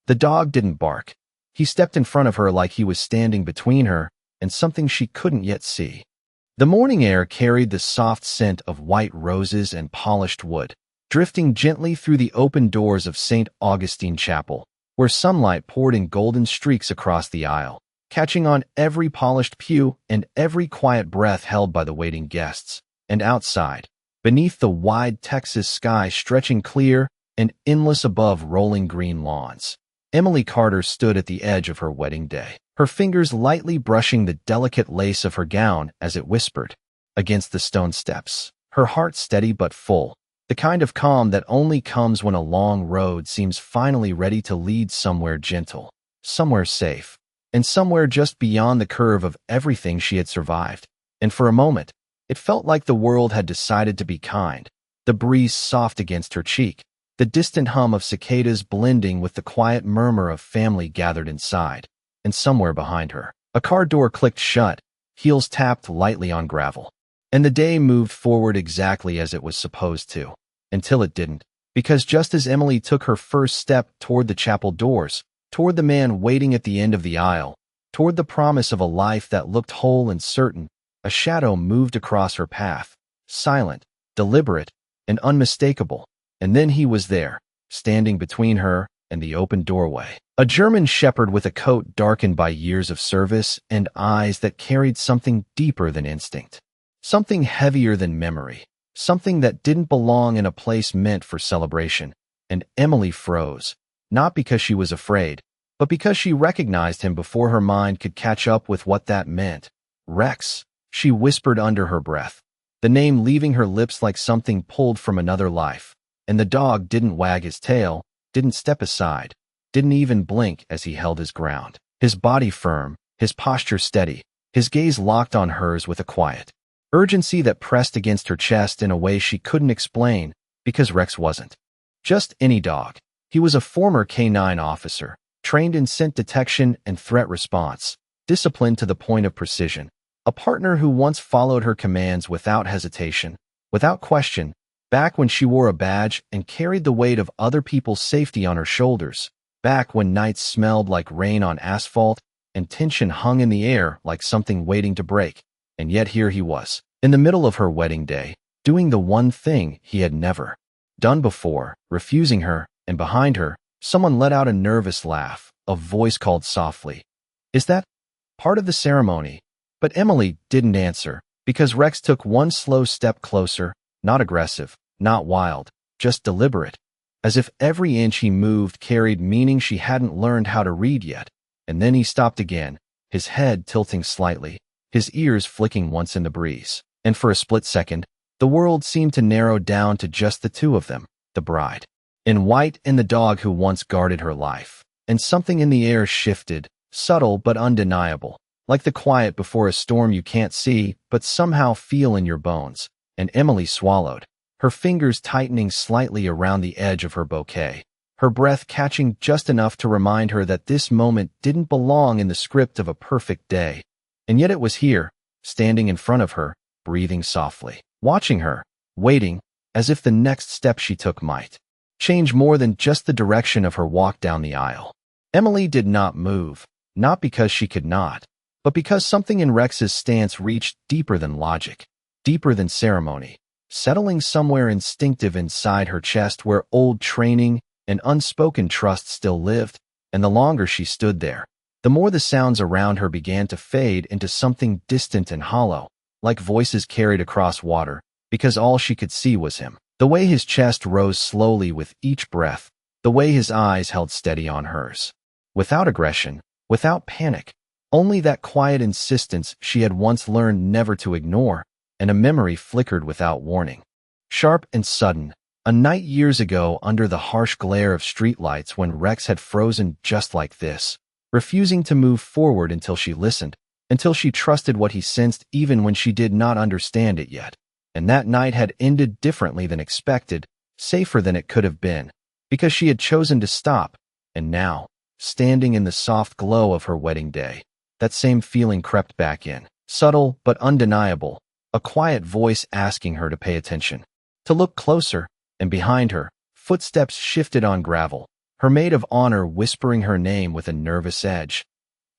The dog didn't bark. He stepped in front of her like he was standing between her and something she couldn't yet see. The morning air carried the soft scent of white roses and polished wood, drifting gently through the open doors of St. Augustine Chapel, where sunlight poured in golden streaks across the aisle, catching on every polished pew and every quiet breath held by the waiting guests. And outside, beneath the wide Texas sky stretching clear and endless above rolling green lawns, Emily Carter stood at the edge of her wedding day, her fingers lightly brushing the delicate lace of her gown as it whispered against the stone steps, her heart steady but full, the kind of calm that only comes when a long road seems finally ready to lead somewhere gentle, somewhere safe, and somewhere just beyond the curve of everything she had survived. And for a moment, it felt like the world had decided to be kind, the breeze soft against her cheek, the distant hum of cicadas blending with the quiet murmur of family gathered inside. And somewhere behind her, a car door clicked shut, heels tapped lightly on gravel. And the day moved forward exactly as it was supposed to, until it didn't, because just as Emily took her first step toward the chapel doors, toward the man waiting at the end of the aisle, toward the promise of a life that looked whole and certain, a shadow moved across her path, silent, deliberate, and unmistakable. And then he was there, standing between her and the open doorway. A German shepherd with a coat darkened by years of service and eyes that carried something deeper than instinct. Something heavier than memory. Something that didn't belong in a place meant for celebration. And Emily froze, not because she was afraid, but because she recognized him before her mind could catch up with what that meant. Rex, she whispered under her breath, the name leaving her lips like something pulled from another life. And the dog didn't wag his tail, didn't step aside, didn't even blink as he held his ground. His body firm, his posture steady, his gaze locked on hers with a quiet urgency that pressed against her chest in a way she couldn't explain, because Rex wasn't just any dog. He was a former K-9 officer, trained in scent detection and threat response, disciplined to the point of precision, a partner who once followed her commands without hesitation, without question, back when she wore a badge and carried the weight of other people's safety on her shoulders, back when nights smelled like rain on asphalt and tension hung in the air like something waiting to break. And yet here he was, in the middle of her wedding day, doing the one thing he had never done before, refusing her, and behind her, someone let out a nervous laugh, a voice called softly, "Is that part of the ceremony?" But Emily didn't answer, because Rex took one slow step closer, not aggressive, not wild, just deliberate, as if every inch he moved carried meaning she hadn't learned how to read yet. And then he stopped again, his head tilting slightly, his ears flicking once in the breeze. And for a split second, the world seemed to narrow down to just the two of them, the bride in white and the dog who once guarded her life. And something in the air shifted, subtle but undeniable, like the quiet before a storm you can't see but somehow feel in your bones. And Emily swallowed, her fingers tightening slightly around the edge of her bouquet, her breath catching just enough to remind her that this moment didn't belong in the script of a perfect day. And yet it was here, standing in front of her, breathing softly, watching her, waiting, as if the next step she took might change more than just the direction of her walk down the aisle. Emily did not move, not because she could not, but because something in Rex's stance reached deeper than logic, deeper than ceremony, settling somewhere instinctive inside her chest where old training and unspoken trust still lived. And the longer she stood there, the more the sounds around her began to fade into something distant and hollow, like voices carried across water, because all she could see was him. The way his chest rose slowly with each breath, the way his eyes held steady on hers. Without aggression, without panic, only that quiet insistence she had once learned never to ignore, and a memory flickered without warning. Sharp and sudden, a night years ago under the harsh glare of streetlights when Rex had frozen just like this, refusing to move forward until she listened, until she trusted what he sensed even when she did not understand it yet. And that night had ended differently than expected, safer than it could have been, because she had chosen to stop. And now, standing in the soft glow of her wedding day, that same feeling crept back in, subtle but undeniable, a quiet voice asking her to pay attention, to look closer. And behind her, footsteps shifted on gravel, her maid of honor whispering her name with a nervous edge.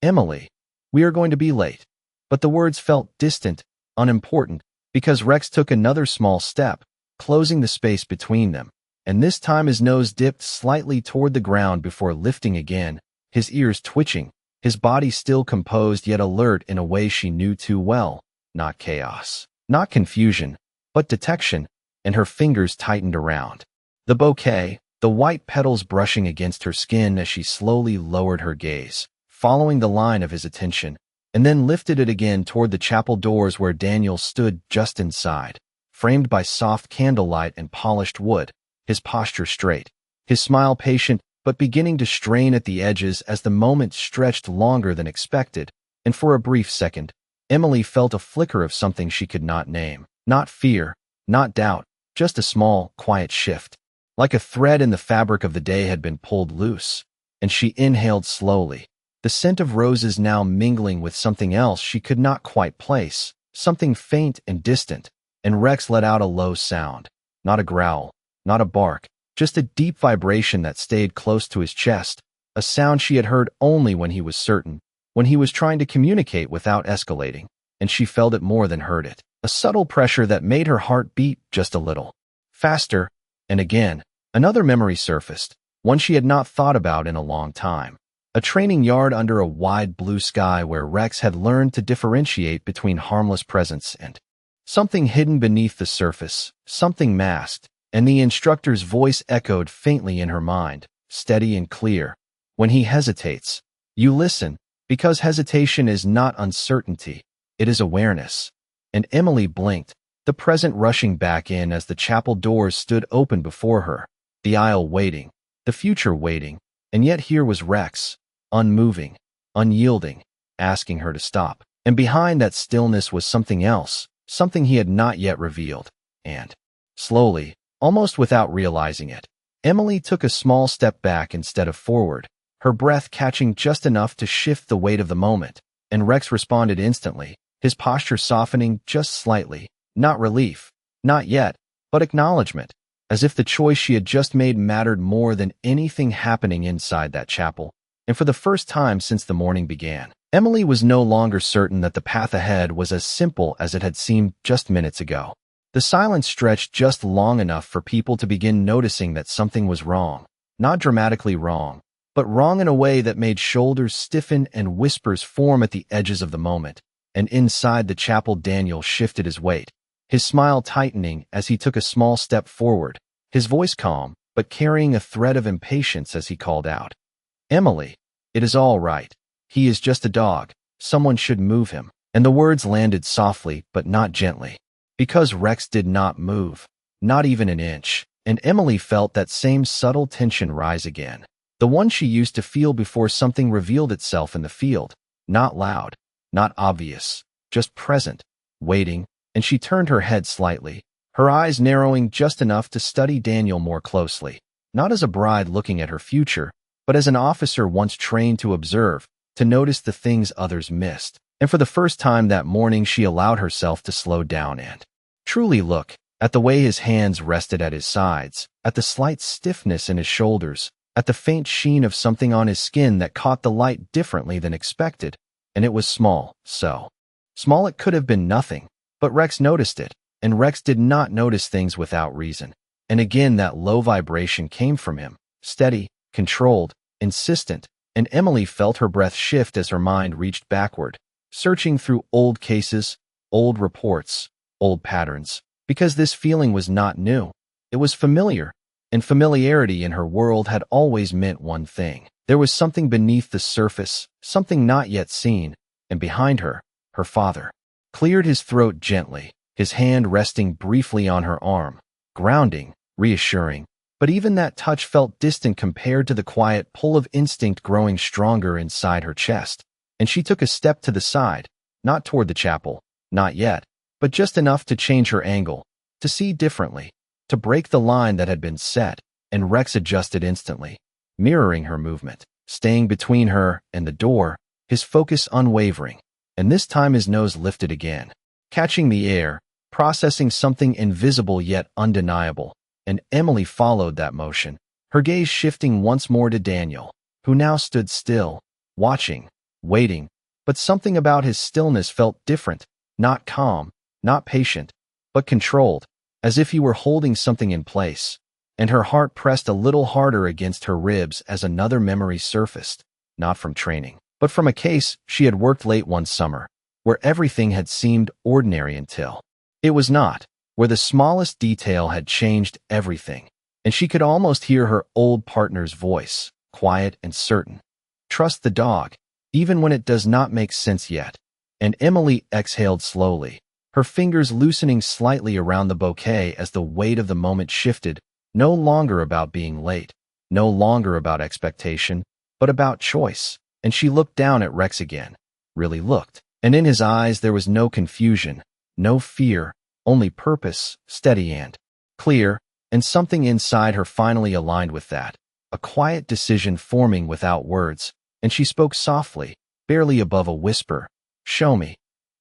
Emily, we are going to be late. But the words felt distant, unimportant, because Rex took another small step, closing the space between them, and this time his nose dipped slightly toward the ground before lifting again, his ears twitching, his body still composed yet alert in a way she knew too well. Not chaos, not confusion, but detection, and her fingers tightened around the bouquet, the white petals brushing against her skin as she slowly lowered her gaze, following the line of his attention, and then lifted it again toward the chapel doors where Daniel stood just inside, framed by soft candlelight and polished wood, his posture straight, his smile patient but beginning to strain at the edges as the moment stretched longer than expected, and for a brief second, Emily felt a flicker of something she could not name. Not fear, not doubt, just a small, quiet shift. Like a thread in the fabric of the day had been pulled loose, and she inhaled slowly, the scent of roses now mingling with something else she could not quite place, something faint and distant, and Rex let out a low sound. Not a growl, not a bark, just a deep vibration that stayed close to his chest, a sound she had heard only when he was certain, when he was trying to communicate without escalating, and she felt it more than heard it. A subtle pressure that made her heart beat just a little faster, and again, another memory surfaced, one she had not thought about in a long time. A training yard under a wide blue sky where Rex had learned to differentiate between harmless presence and something hidden beneath the surface, something masked, and the instructor's voice echoed faintly in her mind, steady and clear. When he hesitates, you listen, because hesitation is not uncertainty, it is awareness. And Emily blinked, the present rushing back in as the chapel doors stood open before her, the aisle waiting, the future waiting, and yet here was Rex, unmoving, unyielding, asking her to stop. And behind that stillness was something else, something he had not yet revealed. And, slowly, almost without realizing it, Emily took a small step back instead of forward, her breath catching just enough to shift the weight of the moment, and Rex responded instantly, his posture softening just slightly, not relief, not yet, but acknowledgement, as if the choice she had just made mattered more than anything happening inside that chapel. And for the first time since the morning began, Emily was no longer certain that the path ahead was as simple as it had seemed just minutes ago. The silence stretched just long enough for people to begin noticing that something was wrong, not dramatically wrong, but wrong in a way that made shoulders stiffen and whispers form at the edges of the moment. And inside the chapel Daniel shifted his weight, his smile tightening as he took a small step forward, his voice calm, but carrying a thread of impatience as he called out, "Emily, it is all right. He is just a dog. Someone should move him." And the words landed softly but not gently, because Rex did not move, not even an inch, and Emily felt that same subtle tension rise again, the one she used to feel before something revealed itself in the field, not loud, not obvious, just present, waiting, and she turned her head slightly, her eyes narrowing just enough to study Daniel more closely, not as a bride looking at her future, but as an officer once trained to observe, to notice the things others missed. And for the first time that morning she allowed herself to slow down and truly look at the way his hands rested at his sides, at the slight stiffness in his shoulders, at the faint sheen of something on his skin that caught the light differently than expected. And it was small, so small it could have been nothing, but Rex noticed it, and Rex did not notice things without reason. And again that low vibration came from him, steady, controlled, insistent, and Emily felt her breath shift as her mind reached backward, searching through old cases, old reports, old patterns, because this feeling was not new. It was familiar, and familiarity in her world had always meant one thing. There was something beneath the surface, something not yet seen, and behind her, her father cleared his throat gently, his hand resting briefly on her arm, grounding, reassuring. But even that touch felt distant compared to the quiet pull of instinct growing stronger inside her chest, and she took a step to the side, not toward the chapel, not yet, but just enough to change her angle, to see differently, to break the line that had been set, and Rex adjusted instantly, mirroring her movement, staying between her and the door, his focus unwavering, and this time his nose lifted again, catching the air, processing something invisible yet undeniable, and Emily followed that motion, her gaze shifting once more to Daniel, who now stood still, watching, waiting, but something about his stillness felt different, not calm, not patient, but controlled, as if he were holding something in place, and her heart pressed a little harder against her ribs as another memory surfaced, not from training, but from a case she had worked late one summer, where everything had seemed ordinary until it was not, where the smallest detail had changed everything, and she could almost hear her old partner's voice, quiet and certain. Trust the dog, even when it does not make sense yet. And Emily exhaled slowly, her fingers loosening slightly around the bouquet as the weight of the moment shifted, no longer about being late, no longer about expectation, but about choice. And she looked down at Rex again, really looked, and in his eyes there was no confusion, no fear, only purpose, steady and clear, and something inside her finally aligned with that, a quiet decision forming without words, and she spoke softly, barely above a whisper, "Show me."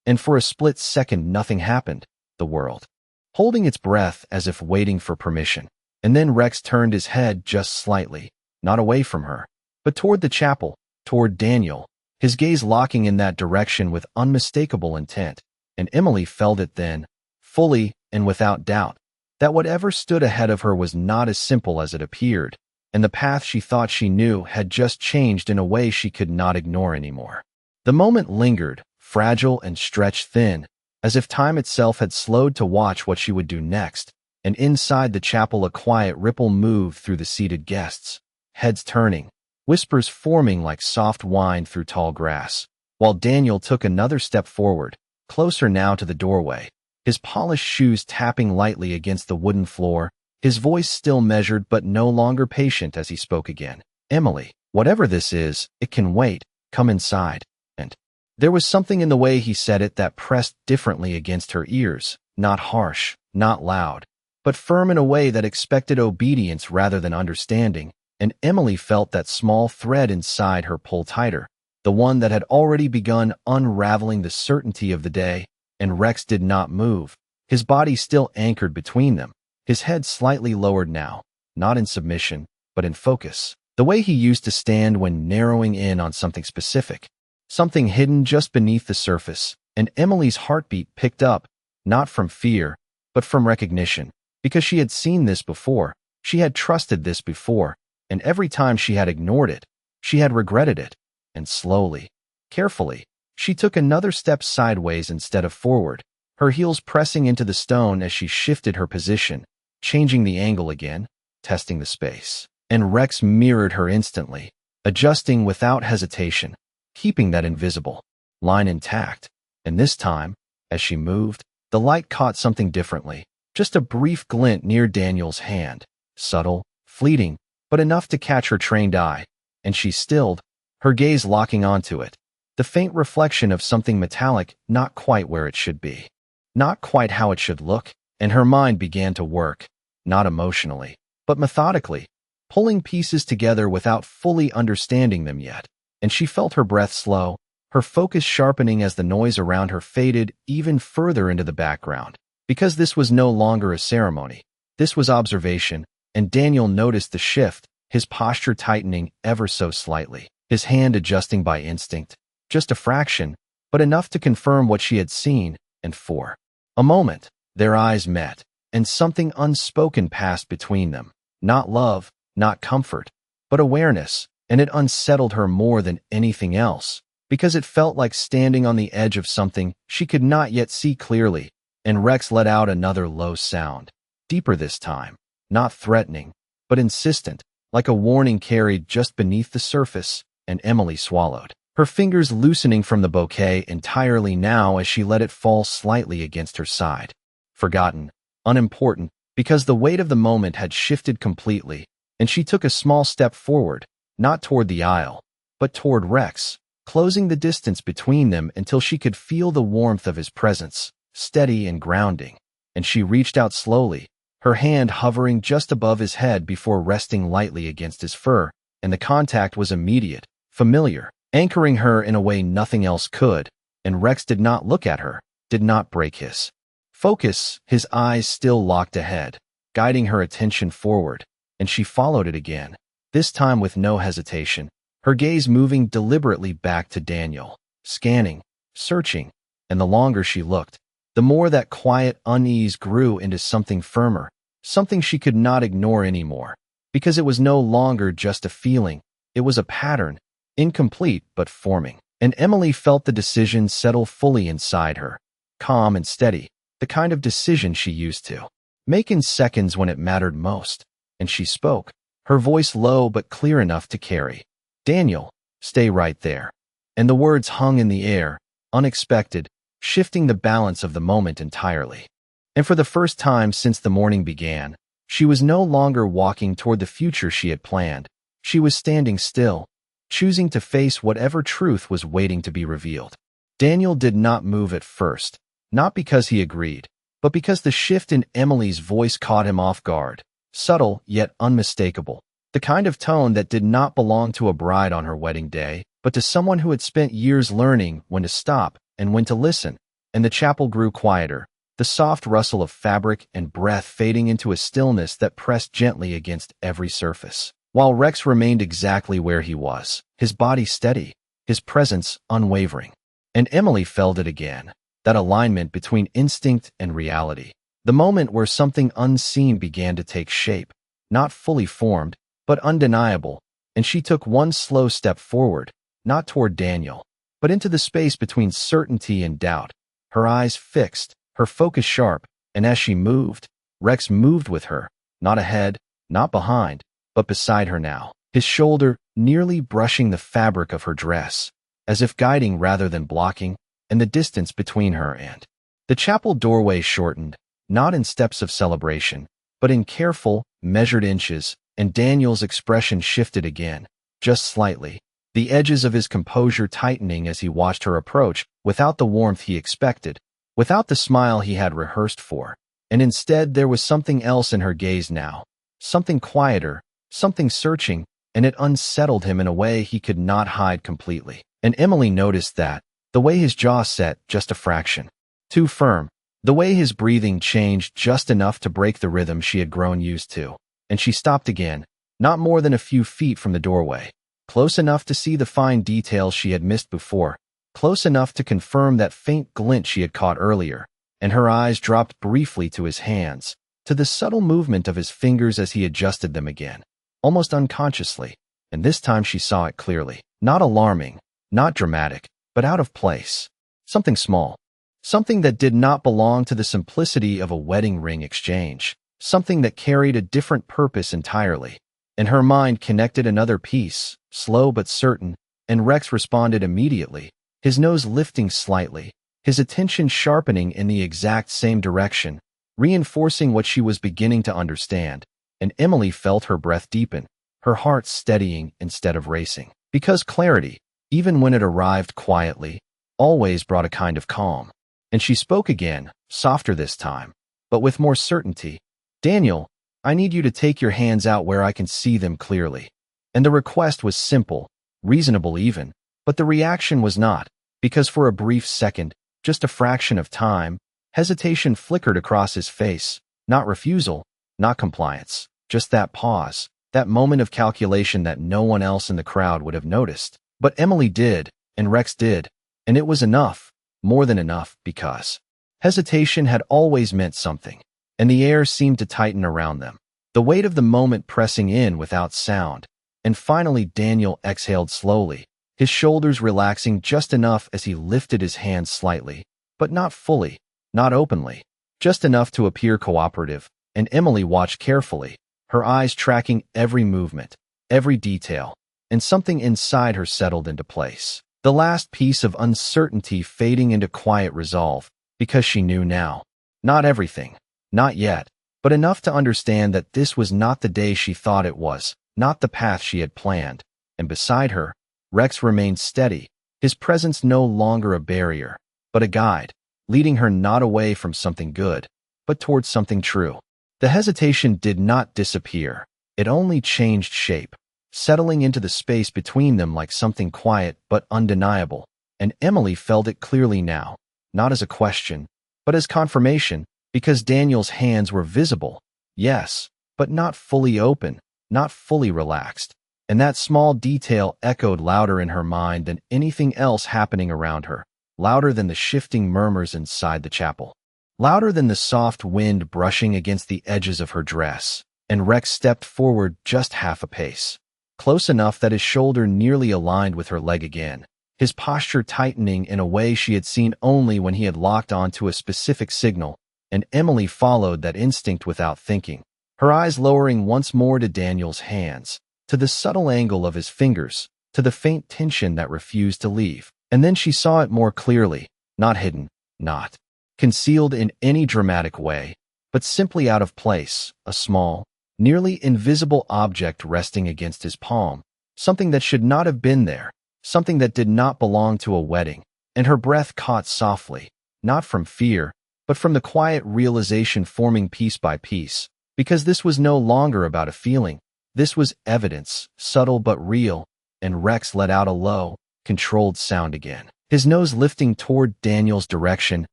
And for a split second nothing happened, the world holding its breath as if waiting for permission. And then Rex turned his head just slightly, not away from her, but toward the chapel, toward Daniel, his gaze locking in that direction with unmistakable intent. And Emily felt it then, fully and without doubt, that whatever stood ahead of her was not as simple as it appeared, and the path she thought she knew had just changed in a way she could not ignore anymore. The moment lingered, fragile and stretched thin, as if time itself had slowed to watch what she would do next, and inside the chapel a quiet ripple moved through the seated guests, heads turning, whispers forming like soft wine through tall grass, while Daniel took another step forward, closer now to the doorway, his polished shoes tapping lightly against the wooden floor, his voice still measured but no longer patient as he spoke again. "Emily, whatever this is, it can wait, come inside." And there was something in the way he said it that pressed differently against her ears, not harsh, not loud, but firm in a way that expected obedience rather than understanding, and Emily felt that small thread inside her pull tighter, the one that had already begun unraveling the certainty of the day. And Rex did not move, his body still anchored between them, his head slightly lowered now, not in submission, but in focus, the way he used to stand when narrowing in on something specific, something hidden just beneath the surface. And Emily's heartbeat picked up, not from fear, but from recognition, because she had seen this before, she had trusted this before, and every time she had ignored it, she had regretted it. And slowly, carefully, she took another step sideways instead of forward, her heels pressing into the stone as she shifted her position, changing the angle again, testing the space. And Rex mirrored her instantly, adjusting without hesitation, keeping that invisible line intact. And this time, as she moved, the light caught something differently, just a brief glint near Daniel's hand, subtle, fleeting, but enough to catch her trained eye, and she stilled, her gaze locking onto it. The faint reflection of something metallic, not quite where it should be, not quite how it should look, and her mind began to work, not emotionally, but methodically, pulling pieces together without fully understanding them yet. And she felt her breath slow, her focus sharpening as the noise around her faded even further into the background. Because this was no longer a ceremony, this was observation, and Daniel noticed the shift, his posture tightening ever so slightly, his hand adjusting by instinct. Just a fraction, but enough to confirm what she had seen, and for a moment, their eyes met, and something unspoken passed between them. Not love, not comfort, but awareness, and it unsettled her more than anything else, because it felt like standing on the edge of something she could not yet see clearly. And Rex let out another low sound, deeper this time, not threatening, but insistent, like a warning carried just beneath the surface, and Emily swallowed, her fingers loosening from the bouquet entirely now as she let it fall slightly against her side. Forgotten, unimportant, because the weight of the moment had shifted completely, and she took a small step forward, not toward the aisle, but toward Rex, closing the distance between them until she could feel the warmth of his presence, steady and grounding. And she reached out slowly, her hand hovering just above his head before resting lightly against his fur, and the contact was immediate, familiar, anchoring her in a way nothing else could. And Rex did not look at her, did not break his focus, his eyes still locked ahead, guiding her attention forward, and she followed it again, this time with no hesitation, her gaze moving deliberately back to Daniel, scanning, searching, and the longer she looked, the more that quiet unease grew into something firmer, something she could not ignore anymore, because it was no longer just a feeling, it was a pattern, incomplete but forming. And Emily felt the decision settle fully inside her, calm and steady, the kind of decision she used to make in seconds when it mattered most. And she spoke, her voice low but clear enough to carry. "Daniel, stay right there." And the words hung in the air, unexpected, shifting the balance of the moment entirely. And for the first time since the morning began, she was no longer walking toward the future she had planned. She was standing still, choosing to face whatever truth was waiting to be revealed. Daniel did not move at first, not because he agreed, but because the shift in Emily's voice caught him off guard, subtle yet unmistakable, the kind of tone that did not belong to a bride on her wedding day, but to someone who had spent years learning when to stop and when to listen. And the chapel grew quieter, the soft rustle of fabric and breath fading into a stillness that pressed gently against every surface, while Rex remained exactly where he was, his body steady, his presence unwavering. And Emily felt it again, that alignment between instinct and reality, the moment where something unseen began to take shape, not fully formed, but undeniable, and she took one slow step forward, not toward Daniel, but into the space between certainty and doubt, her eyes fixed, her focus sharp, and as she moved, Rex moved with her, not ahead, not behind, but beside her now, his shoulder nearly brushing the fabric of her dress, as if guiding rather than blocking, and the distance between her and the chapel doorway shortened, not in steps of celebration, but in careful, measured inches, and Daniel's expression shifted again, just slightly, the edges of his composure tightening as he watched her approach, without the warmth he expected, without the smile he had rehearsed for, and instead there was something else in her gaze now, something quieter, something searching, and it unsettled him in a way he could not hide completely. And Emily noticed that, the way his jaw set just a fraction too firm, the way his breathing changed just enough to break the rhythm she had grown used to. And she stopped again, not more than a few feet from the doorway, close enough to see the fine details she had missed before, close enough to confirm that faint glint she had caught earlier, and her eyes dropped briefly to his hands, to the subtle movement of his fingers as he adjusted them again, almost unconsciously, and this time she saw it clearly, not alarming, not dramatic, but out of place, something small, something that did not belong to the simplicity of a wedding ring exchange, something that carried a different purpose entirely. And her mind connected another piece, slow but certain, and Rex responded immediately, his nose lifting slightly, his attention sharpening in the exact same direction, reinforcing what she was beginning to understand. And Emily felt her breath deepen, her heart steadying instead of racing, because clarity, even when it arrived quietly, always brought a kind of calm. And she spoke again, softer this time, but with more certainty. "Daniel, I need you to take your hands out where I can see them clearly." And the request was simple, reasonable even, but the reaction was not, because for a brief second, just a fraction of time, hesitation flickered across his face, not refusal, not compliance, just that pause, that moment of calculation that no one else in the crowd would have noticed. But Emily did, and Rex did, and it was enough, more than enough, because hesitation had always meant something, and the air seemed to tighten around them, the weight of the moment pressing in without sound. And finally Daniel exhaled slowly, his shoulders relaxing just enough as he lifted his hands slightly, but not fully, not openly, just enough to appear cooperative. And Emily watched carefully, her eyes tracking every movement, every detail, and something inside her settled into place. The last piece of uncertainty fading into quiet resolve, because she knew now. Not everything, not yet, but enough to understand that this was not the day she thought it was, not the path she had planned. And beside her, Rex remained steady, his presence no longer a barrier, but a guide, leading her not away from something good, but towards something true. The hesitation did not disappear, it only changed shape, settling into the space between them like something quiet but undeniable. And Emily felt it clearly now, not as a question, but as confirmation, because Daniel's hands were visible, yes, but not fully open, not fully relaxed. And that small detail echoed louder in her mind than anything else happening around her, louder than the shifting murmurs inside the chapel, louder than the soft wind brushing against the edges of her dress. And Rex stepped forward just half a pace, close enough that his shoulder nearly aligned with her leg again, his posture tightening in a way she had seen only when he had locked onto a specific signal, and Emily followed that instinct without thinking, her eyes lowering once more to Daniel's hands, to the subtle angle of his fingers, to the faint tension that refused to leave. And then she saw it more clearly, not hidden, not concealed in any dramatic way, but simply out of place, a small, nearly invisible object resting against his palm, something that should not have been there, something that did not belong to a wedding. And her breath caught softly, not from fear, but from the quiet realization forming piece by piece, because this was no longer about a feeling. This was evidence, subtle but real, and Rex let out a low, controlled sound again, his nose lifting toward Daniel's direction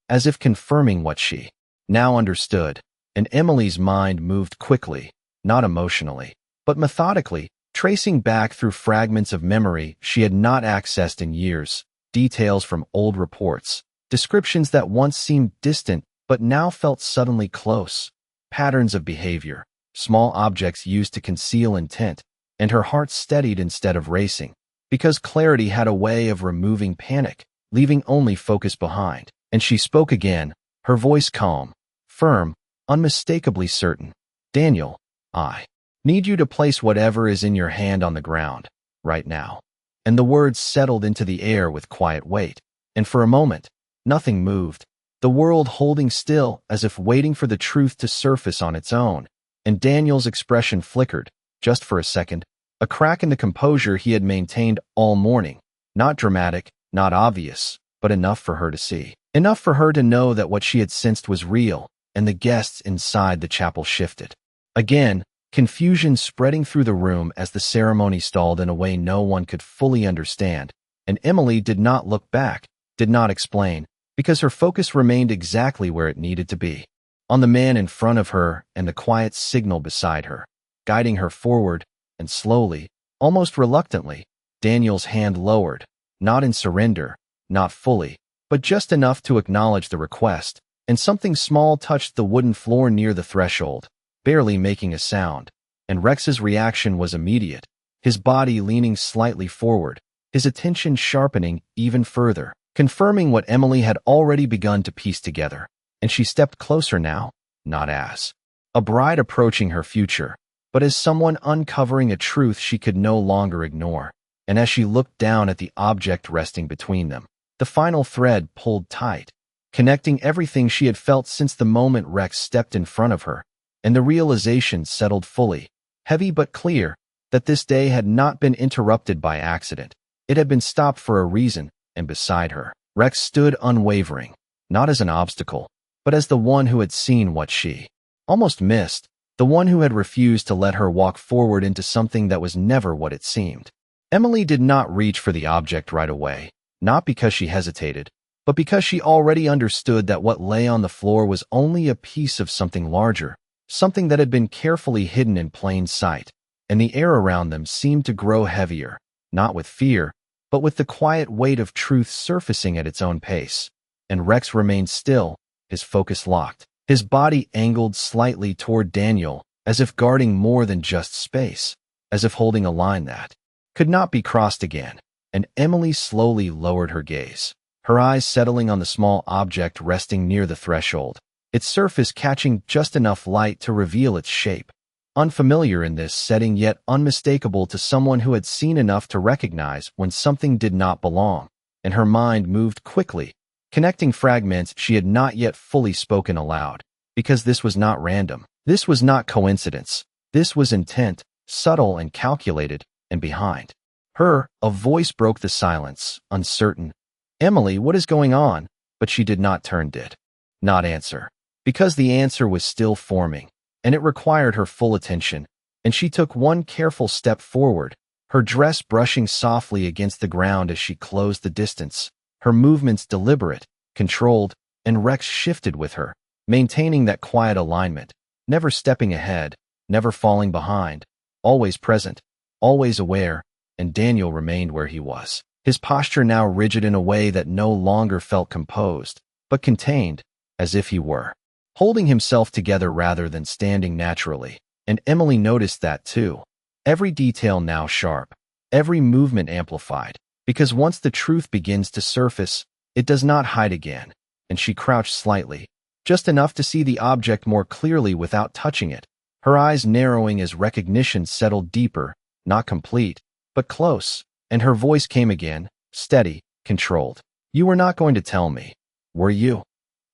as if confirming what she now understood. And Emily's mind moved quickly, not emotionally, but methodically, tracing back through fragments of memory she had not accessed in years, details from old reports, descriptions that once seemed distant but now felt suddenly close, patterns of behavior, small objects used to conceal intent, and her heart steadied instead of racing, because clarity had a way of removing panic, leaving only focus behind. And she spoke again, her voice calm, firm, unmistakably certain. "Daniel, I need you to place whatever is in your hand on the ground, right now." And the words settled into the air with quiet weight, and for a moment, nothing moved, the world holding still as if waiting for the truth to surface on its own. And Daniel's expression flickered, just for a second, a crack in the composure he had maintained all morning, not dramatic, not obvious, but enough for her to see, enough for her to know that what she had sensed was real. And the guests inside the chapel shifted. Again, confusion spreading through the room as the ceremony stalled in a way no one could fully understand. And Emily did not look back, did not explain, because her focus remained exactly where it needed to be, on the man in front of her and the quiet signal beside her, guiding her forward. And slowly, almost reluctantly, Daniel's hand lowered, not in surrender, not fully, but just enough to acknowledge the request. And something small touched the wooden floor near the threshold, barely making a sound. And Rex's reaction was immediate, his body leaning slightly forward, his attention sharpening even further, confirming what Emily had already begun to piece together. And she stepped closer now, not as a bride approaching her future, but as someone uncovering a truth she could no longer ignore. And as she looked down at the object resting between them, the final thread pulled tight, connecting everything she had felt since the moment Rex stepped in front of her. And the realization settled fully, heavy but clear, that this day had not been interrupted by accident. It had been stopped for a reason. And beside her, Rex stood unwavering, not as an obstacle, but as the one who had seen what she almost missed, the one who had refused to let her walk forward into something that was never what it seemed. Emily did not reach for the object right away, not because she hesitated, but because she already understood that what lay on the floor was only a piece of something larger, something that had been carefully hidden in plain sight. And the air around them seemed to grow heavier, not with fear, but with the quiet weight of truth surfacing at its own pace. And Rex remained still, his focus locked, his body angled slightly toward Daniel, as if guarding more than just space, as if holding a line that could not be crossed again. And Emily slowly lowered her gaze, her eyes settling on the small object resting near the threshold, its surface catching just enough light to reveal its shape. Unfamiliar in this setting, yet unmistakable to someone who had seen enough to recognize when something did not belong. And her mind moved quickly, connecting fragments she had not yet fully spoken aloud. Because this was not random. This was not coincidence. This was intent, subtle and calculated. And behind her, a voice broke the silence, uncertain. "Emily, what is going on?" But she did not turn, did not answer, because the answer was still forming, and it required her full attention. And she took one careful step forward, her dress brushing softly against the ground as she closed the distance, her movements deliberate, controlled. And Rex shifted with her, maintaining that quiet alignment, never stepping ahead, never falling behind, always present, always aware, and Daniel remained where he was. His posture now rigid in a way that no longer felt composed, but contained, as if he were holding himself together rather than standing naturally. And Emily noticed that too. Every detail now sharp, every movement amplified, because once the truth begins to surface, it does not hide again, and she crouched slightly, just enough to see the object more clearly without touching it, her eyes narrowing as recognition settled deeper, not complete, but close, and her voice came again, steady, controlled. "You were not going to tell me, were you?"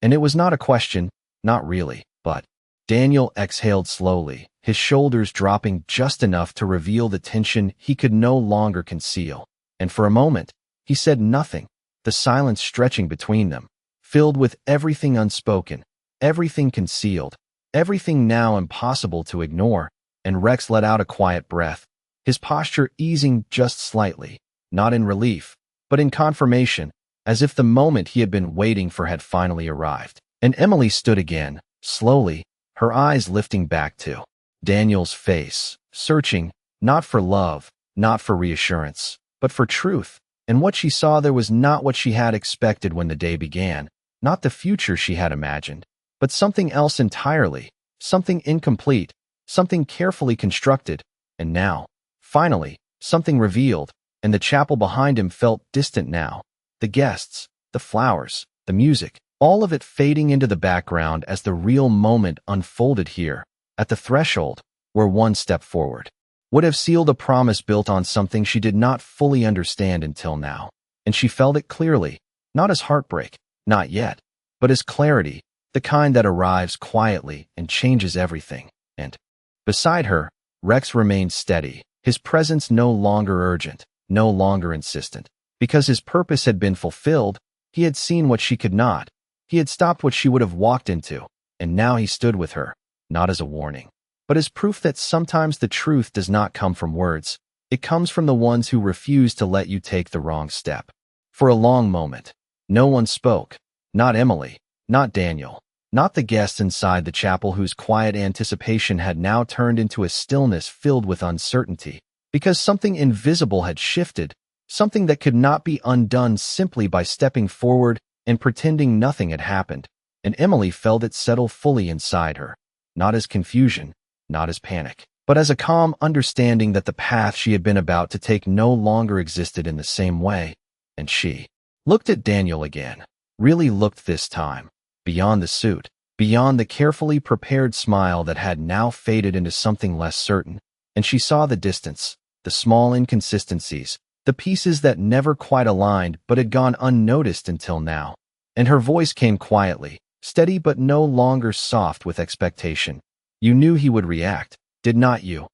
And it was not a question, not really, but Daniel exhaled slowly, his shoulders dropping just enough to reveal the tension he could no longer conceal. And for a moment, he said nothing, the silence stretching between them, filled with everything unspoken, everything concealed, everything now impossible to ignore. And Rex let out a quiet breath, his posture easing just slightly, not in relief, but in confirmation, as if the moment he had been waiting for had finally arrived. And Emily stood again, slowly, her eyes lifting back to Daniel's face, searching, not for love, not for reassurance, but for truth. And what she saw there was not what she had expected when the day began, not the future she had imagined, but something else entirely, something incomplete, something carefully constructed, and now, finally, something revealed, and the chapel behind him felt distant now. The guests, the flowers, the music, all of it fading into the background as the real moment unfolded here, at the threshold, where one step forward would have sealed a promise built on something she did not fully understand until now. And she felt it clearly, not as heartbreak, not yet, but as clarity, the kind that arrives quietly and changes everything. And beside her, Rex remained steady, his presence no longer urgent, no longer insistent. Because his purpose had been fulfilled, he had seen what she could not. He had stopped what she would have walked into, and now he stood with her, not as a warning, but as proof that sometimes the truth does not come from words. It comes from the ones who refuse to let you take the wrong step. For a long moment, no one spoke, not Emily, not Daniel, not the guests inside the chapel whose quiet anticipation had now turned into a stillness filled with uncertainty, because something invisible had shifted, something that could not be undone simply by stepping forward and pretending nothing had happened. And Emily felt it settle fully inside her, not as confusion, not as panic, but as a calm understanding that the path she had been about to take no longer existed in the same way. And she looked at Daniel again, really looked this time, beyond the suit, beyond the carefully prepared smile that had now faded into something less certain, and she saw the distance, the small inconsistencies, the pieces that never quite aligned but had gone unnoticed until now. And her voice came quietly, steady but no longer soft with expectation. "You knew he would react, did not you?"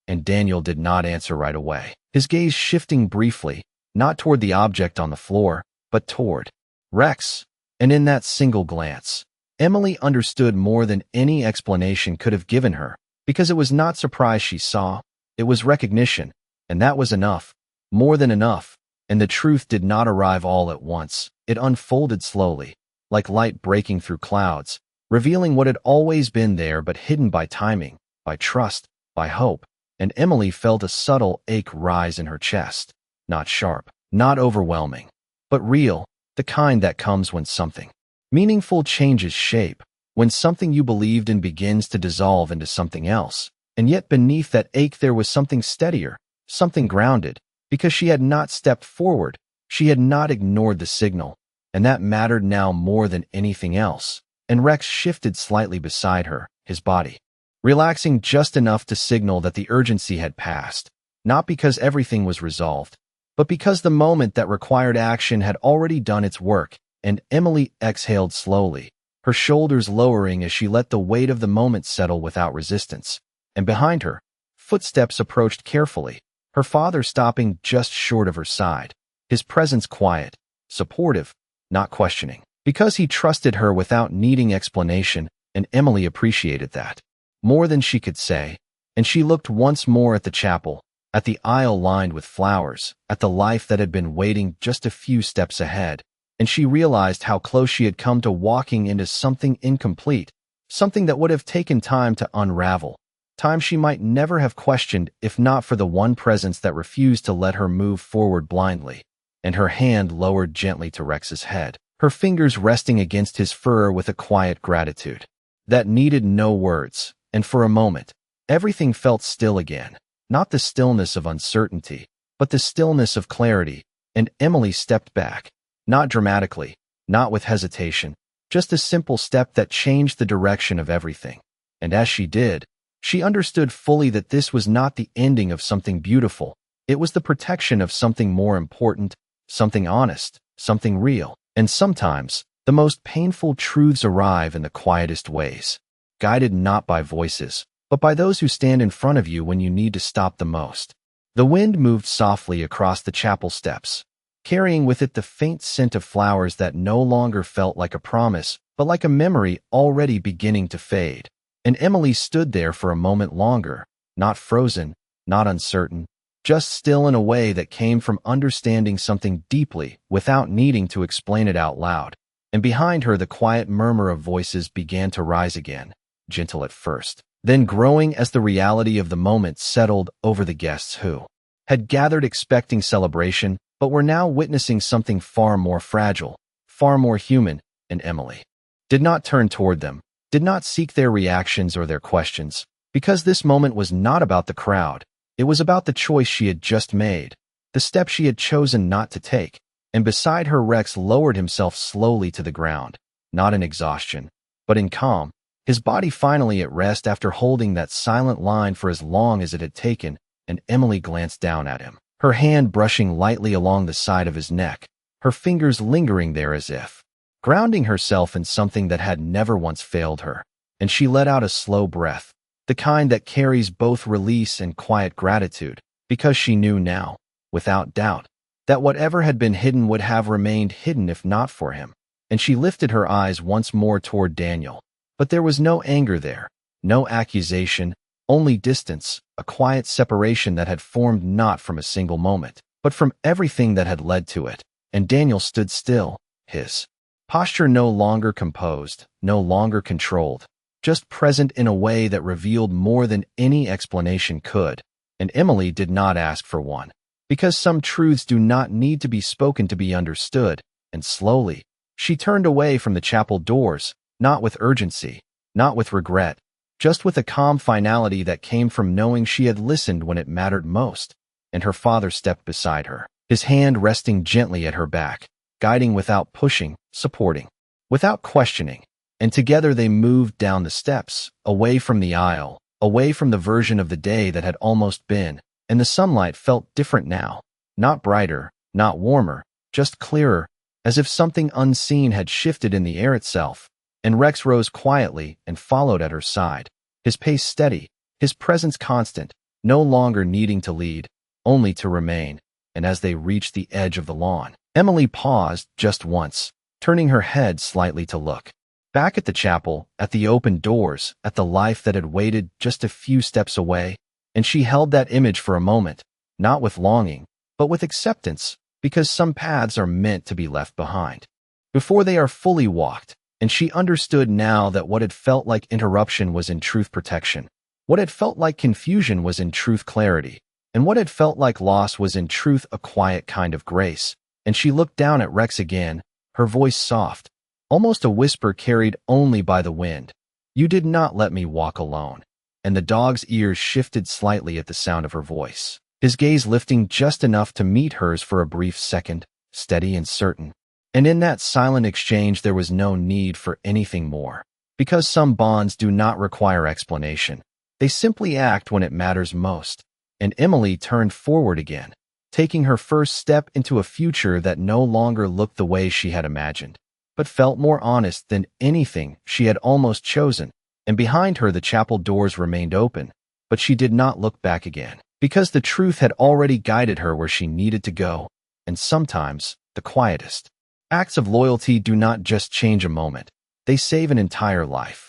And Daniel did not answer right away, his gaze shifting briefly, not toward the object on the floor, but toward Rex. And in that single glance, Emily understood more than any explanation could have given her, because it was not surprise she saw, it was recognition, and that was enough. More than enough, and the truth did not arrive all at once. It unfolded slowly, like light breaking through clouds, revealing what had always been there but hidden by timing, by trust, by hope. And Emily felt a subtle ache rise in her chest, not sharp, not overwhelming, but real, the kind that comes when something meaningful changes shape, when something you believed in begins to dissolve into something else. And yet beneath that ache there was something steadier, something grounded. Because she had not stepped forward, she had not ignored the signal, and that mattered now more than anything else. And Rex shifted slightly beside her, his body relaxing just enough to signal that the urgency had passed, not because everything was resolved, but because the moment that required action had already done its work. And Emily exhaled slowly, her shoulders lowering as she let the weight of the moment settle without resistance. And behind her, footsteps approached carefully, her father stopping just short of her side, his presence quiet, supportive, not questioning, because he trusted her without needing explanation, and Emily appreciated that more than she could say. And she looked once more at the chapel, at the aisle lined with flowers, at the life that had been waiting just a few steps ahead, and she realized how close she had come to walking into something incomplete, something that would have taken time to unravel, time she might never have questioned if not for the one presence that refused to let her move forward blindly, and her hand lowered gently to Rex's head, her fingers resting against his fur with a quiet gratitude that needed no words, and for a moment, everything felt still again, not the stillness of uncertainty, but the stillness of clarity, and Emily stepped back, not dramatically, not with hesitation, just a simple step that changed the direction of everything. And as she did, she understood fully that this was not the ending of something beautiful, it was the protection of something more important, something honest, something real. And sometimes, the most painful truths arrive in the quietest ways, guided not by voices, but by those who stand in front of you when you need to stop the most. The wind moved softly across the chapel steps, carrying with it the faint scent of flowers that no longer felt like a promise, but like a memory already beginning to fade. And Emily stood there for a moment longer, not frozen, not uncertain, just still in a way that came from understanding something deeply without needing to explain it out loud. And behind her the quiet murmur of voices began to rise again, gentle at first, then growing as the reality of the moment settled over the guests who had gathered expecting celebration, but were now witnessing something far more fragile, far more human, and Emily did not turn toward them, did not seek their reactions or their questions, because this moment was not about the crowd. It was about the choice she had just made, the step she had chosen not to take, and beside her Rex lowered himself slowly to the ground, not in exhaustion, but in calm, his body finally at rest after holding that silent line for as long as it had taken, and Emily glanced down at him, her hand brushing lightly along the side of his neck, her fingers lingering there as if grounding herself in something that had never once failed her, and she let out a slow breath, the kind that carries both release and quiet gratitude, because she knew now, without doubt, that whatever had been hidden would have remained hidden if not for him. And she lifted her eyes once more toward Daniel. But there was no anger there, no accusation, only distance, a quiet separation that had formed not from a single moment, but from everything that had led to it. And Daniel stood still, his posture no longer composed, no longer controlled, just present in a way that revealed more than any explanation could. And Emily did not ask for one, because some truths do not need to be spoken to be understood, and slowly, she turned away from the chapel doors, not with urgency, not with regret, just with a calm finality that came from knowing she had listened when it mattered most. And her father stepped beside her, his hand resting gently at her back, guiding without pushing, supporting, without questioning. And together they moved down the steps, away from the aisle, away from the version of the day that had almost been, and the sunlight felt different now, not brighter, not warmer, just clearer, as if something unseen had shifted in the air itself. And Rex rose quietly and followed at her side, his pace steady, his presence constant, no longer needing to lead, only to remain. And as they reached the edge of the lawn, Emily paused just once, turning her head slightly to look back at the chapel, at the open doors, at the life that had waited just a few steps away. And she held that image for a moment, not with longing, but with acceptance, because some paths are meant to be left behind before they are fully walked. And she understood now that what had felt like interruption was in truth protection, what had felt like confusion was in truth clarity, and what had felt like loss was in truth a quiet kind of grace. And she looked down at Rex again, her voice soft, almost a whisper carried only by the wind. "You did not let me walk alone." And the dog's ears shifted slightly at the sound of her voice, his gaze lifting just enough to meet hers for a brief second, steady and certain. And in that silent exchange there was no need for anything more, because some bonds do not require explanation. They simply act when it matters most. And Emily turned forward again, taking her first step into a future that no longer looked the way she had imagined, but felt more honest than anything she had almost chosen. And behind her the chapel doors remained open, but she did not look back again, because the truth had already guided her where she needed to go. And sometimes, the quietest acts of loyalty do not just change a moment, they save an entire life.